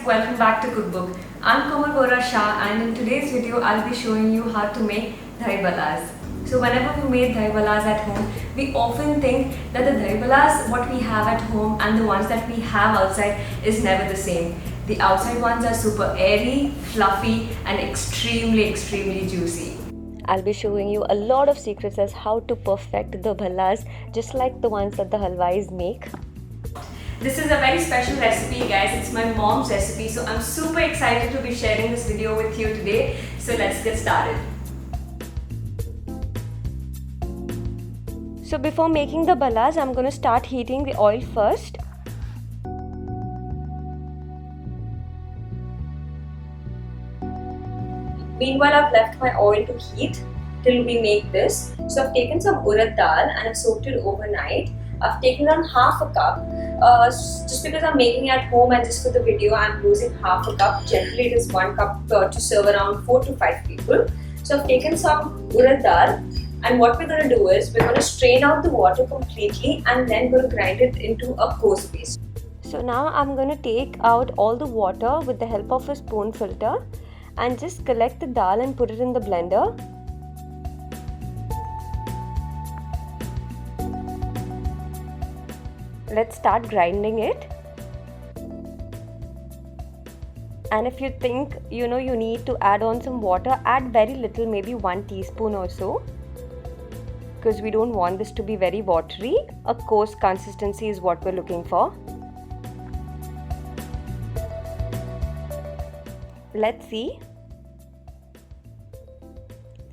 welcome back to Cookbook. I'm Komal Bora Shah and in today's video I'll be showing you how to make dahi balas. So whenever we make dahi balas at home, we often think that the dahi balas what we have at home and the ones that we have outside is never the same. The outside ones are super airy, fluffy and extremely juicy. I'll be showing you a lot of secrets as how to perfect the balas just like the ones that the halwais make. This is a very special recipe guys, it's my mom's recipe, so I'm super excited to be sharing this video with you today. So let's get started. So before making the balas, I'm going to start heating the oil first. Meanwhile, I've left my oil to heat till we make this. So I've taken some urad dal and I've soaked it overnight. I've taken around half a cup. Just because I'm making it at home and just for the video, I'm using half a cup. Generally, it is 1 cup to serve around 4 to 5 people. So I've taken some urad dal, and what we're going to do is we're going to strain out the water completely and then going to grind it into a coarse paste. So now I'm going to take out all the water with the help of a spoon filter and just collect the dal and put it in the blender. Let's start grinding it. And if you think you need to add on some water, add very little, maybe 1 teaspoon or so, because we don't want this to be very watery. A coarse consistency is what we're looking for. Let's see.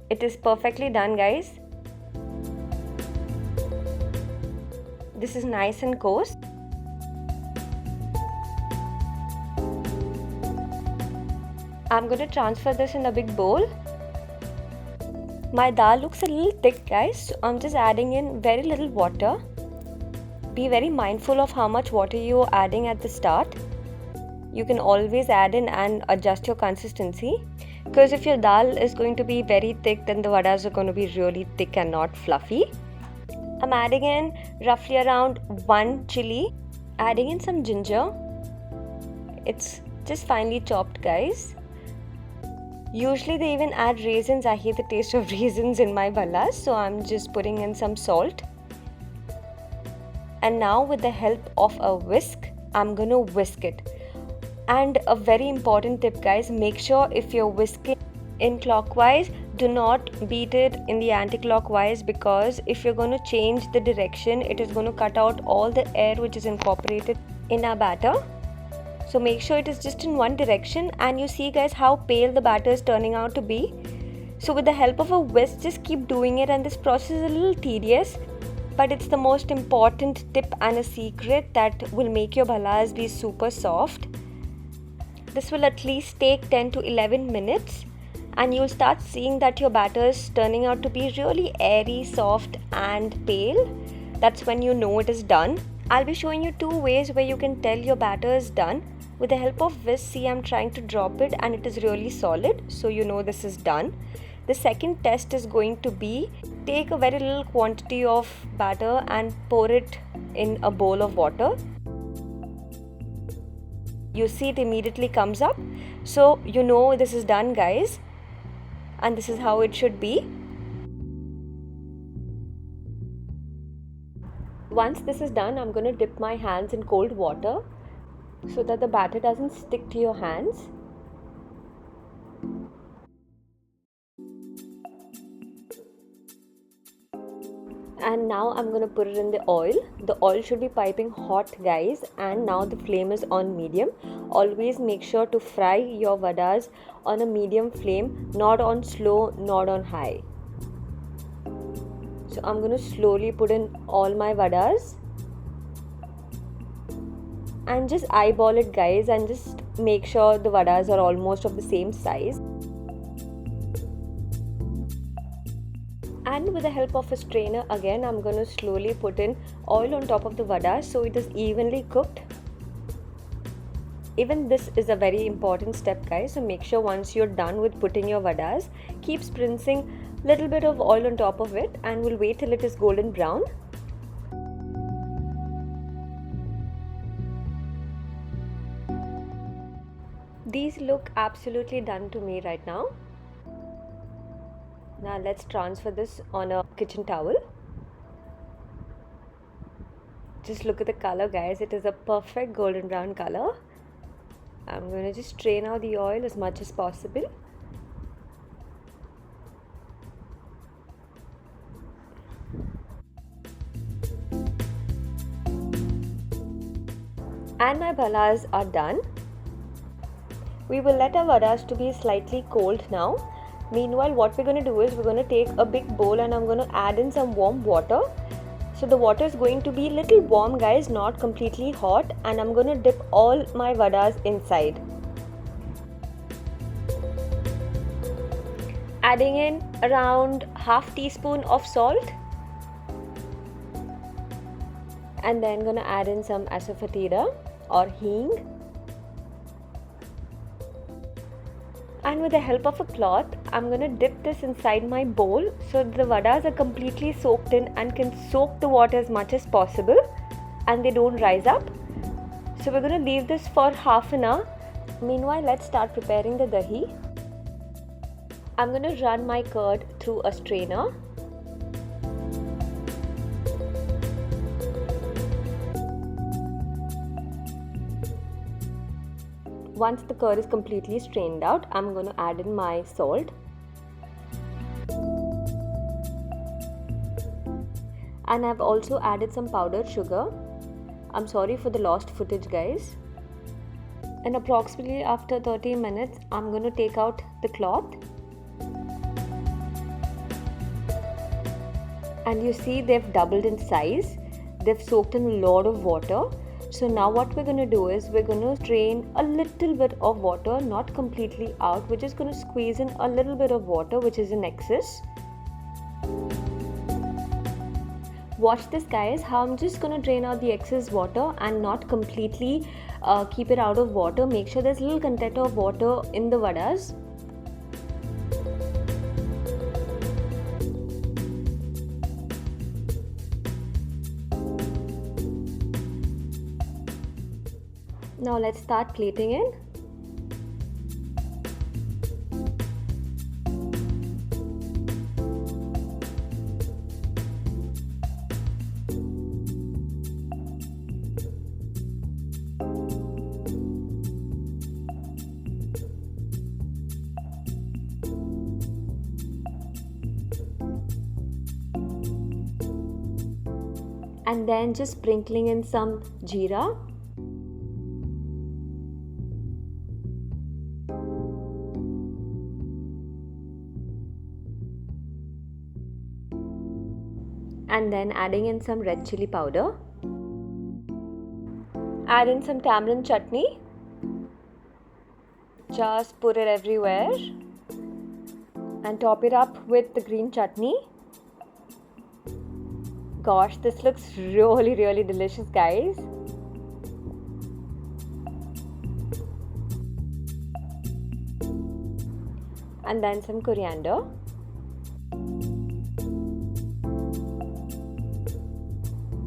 It is perfectly done, guys. This is nice and coarse. I'm going to transfer this in a big bowl. My dal looks a little thick, guys, so I'm just adding in very little water. Be very mindful of how much water you're adding at the start. You can always add in and adjust your consistency, because if your dal is going to be very thick, then the vadas are going to be really thick and not fluffy. I'm adding in roughly around 1 chili, adding in some ginger. It's just finely chopped, guys. Usually they even add raisins. I hate the taste of raisins in my balas, so I'm just putting in some salt. And now with the help of a whisk, I'm gonna whisk it. And a very important tip, guys, make sure if you're whisking in clockwise, do not beat it in the anti-clockwise, because if you're going to change the direction, it is going to cut out all the air which is incorporated in our batter. So make sure it is just in one direction, and you see guys how pale the batter is turning out to be. So with the help of a whisk, just keep doing it, and this process is a little tedious, but it's the most important tip and a secret that will make your balas be super soft. This will at least take 10 to 11 minutes. And you'll start seeing that your batter is turning out to be really airy, soft and pale. That's when you know it is done. I'll be showing you 2 ways where you can tell your batter is done. With the help of whisk, see, I'm trying to drop it and it is really solid, so you know this is done. The second test is going to be, take a very little quantity of batter and pour it in a bowl of water. You see it immediately comes up, so you know this is done, guys. And this is how it should be. Once this is done, I'm going to dip my hands in cold water so that the batter doesn't stick to your hands. And now I'm going to put it in the oil. The oil should be piping hot, guys, and now the flame is on medium. Always make sure to fry your vadas on a medium flame, not on slow, not on high. So I'm going to slowly put in all my vadas and just eyeball it, guys, and just make sure the vadas are almost of the same size. And with the help of a strainer, again, I'm going to slowly put in oil on top of the vadas so it is evenly cooked. Even this is a very important step, guys, so make sure once you're done with putting your vadas, keep sprinkling little bit of oil on top of it, and we'll wait till it is golden brown. These look absolutely done to me right now. Now let's transfer this on a kitchen towel. Just look at the color, guys. It is a perfect golden brown color. I'm going to just strain out the oil as much as possible. And my vadas are done. We will let our vadas to be slightly cold now. Meanwhile, what we're going to do is we're going to take a big bowl and I'm going to add in some warm water. So the water is going to be little warm, guys, not completely hot, and I'm going to dip all my vadas inside. Adding in around half teaspoon of salt. And then going to add in some asafoetida or hing. And with the help of a cloth, I'm going to dip this inside my bowl so the vadas are completely soaked in and can soak the water as much as possible and they don't rise up. So we're going to leave this for half an hour. Meanwhile, let's start preparing the dahi. I'm going to run my curd through a strainer. Once the curd is completely strained out, I'm going to add in my salt. And I've also added some powdered sugar. I'm sorry for the lost footage, guys. And approximately after 30 minutes, I'm going to take out the cloth. And you see they've doubled in size. They've soaked in a lot of water. So now what we're going to do is we're going to strain a little bit of water, not completely out. We're just going to squeeze in a little bit of water which is in excess. Watch this, guys, how I'm just going to drain out the excess water and not completely keep it out of water. Make sure there's a little content of water in the vadas. Now let's start plating in. And then just sprinkling in some jeera. And then adding in some red chili powder. Add in some tamarind chutney. Just put it everywhere. And top it up with the green chutney. Gosh, this looks really, really delicious, guys. And then some coriander.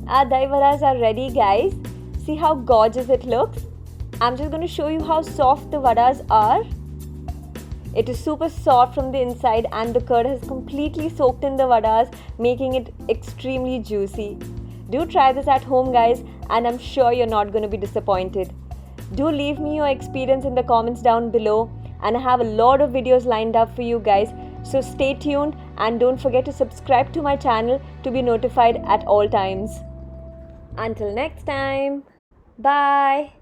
Our dahi vadas are ready, guys. See how gorgeous it looks. I'm just going to show you how soft the vadas are. It is super soft from the inside and the curd has completely soaked in the vadas, making it extremely juicy. Do try this at home, guys, and I'm sure you're not going to be disappointed. Do leave me your experience in the comments down below, and I have a lot of videos lined up for you guys. So stay tuned and don't forget to subscribe to my channel to be notified at all times. Until next time, bye.